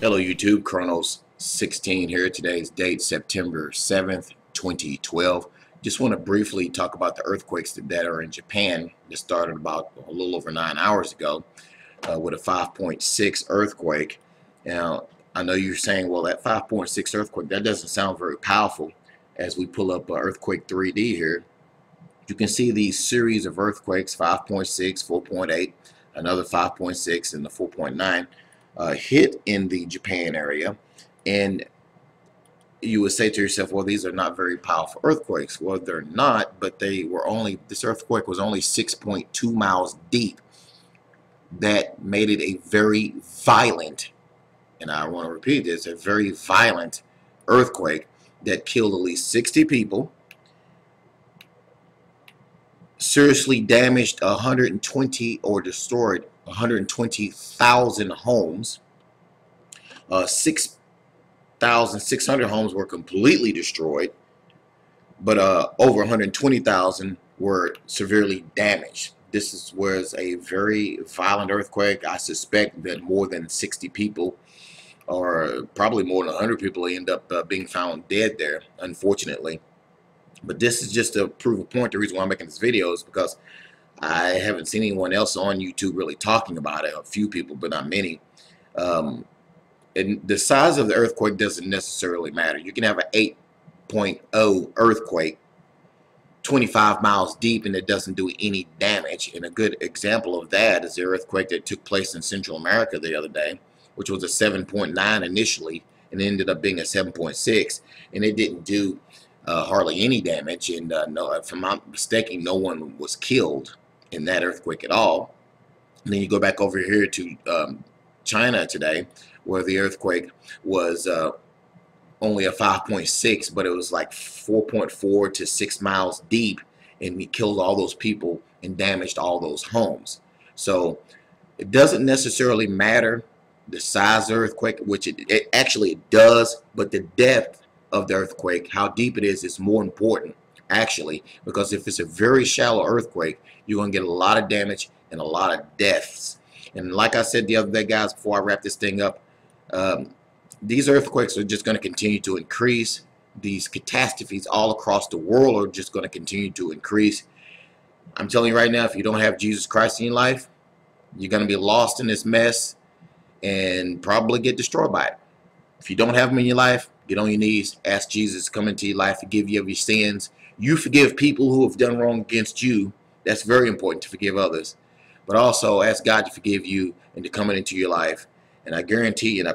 Hello YouTube, Chronos 16 here. Today's date September 7th, 2012. Just want to briefly talk about the earthquakes that are in Japan. That started about a little over 9 hours ago with a 5.6 earthquake. Now, I know you're saying, well, that 5.6 earthquake, that doesn't sound very powerful. As we pull up earthquake 3D here, you can see these series of earthquakes, 5.6, 4.8, another 5.6, and the 4.9. Hit in the Japan area, and you would say to yourself, well, these are not very powerful earthquakes. Well, they're not, but this earthquake was only 6.2 miles deep. That made it a very violent, and I want to repeat this, a very violent earthquake that killed at least 60 people, seriously damaged 120 or destroyed 120,000 homes. 6,600 homes were completely destroyed, but over 120,000 were severely damaged. This was a very violent earthquake. I suspect that more than 60 people, or probably more than 100 people, end up being found dead there, unfortunately. But this is just to prove a point. The reason why I'm making this video is because I haven't seen anyone else on YouTube really talking about it. A few people, but not many. And the size of the earthquake doesn't necessarily matter. You can have an 8.0 earthquake 25 miles deep and it doesn't do any damage. And a good example of that is the earthquake that took place in Central America the other day, which was a 7.9 initially and ended up being a 7.6, and it didn't do hardly any damage. And no, if I'm not mistaken, no one was killed in that earthquake at all. And then you go back over here to China today, where the earthquake was only a 5.6, but it was like 4.4 to 6 miles deep, and it killed all those people and damaged all those homes. So it doesn't necessarily matter the size of the earthquake, which it actually does, but the depth of the earthquake, how deep it is more important, actually, because if it's a very shallow earthquake, you're going to get a lot of damage and a lot of deaths. And like I said the other day, guys, before I wrap this thing up, these earthquakes are just going to continue to increase. These catastrophes all across the world are just going to continue to increase. I'm telling you right now, if you don't have Jesus Christ in your life, you're going to be lost in this mess and probably get destroyed by it. If you don't have him in your life, get on your knees, ask Jesus to come into your life, forgive you of your sins. You forgive people who have done wrong against you. That's very important, to forgive others. But also ask God to forgive you and to come into your life. And I guarantee you, and I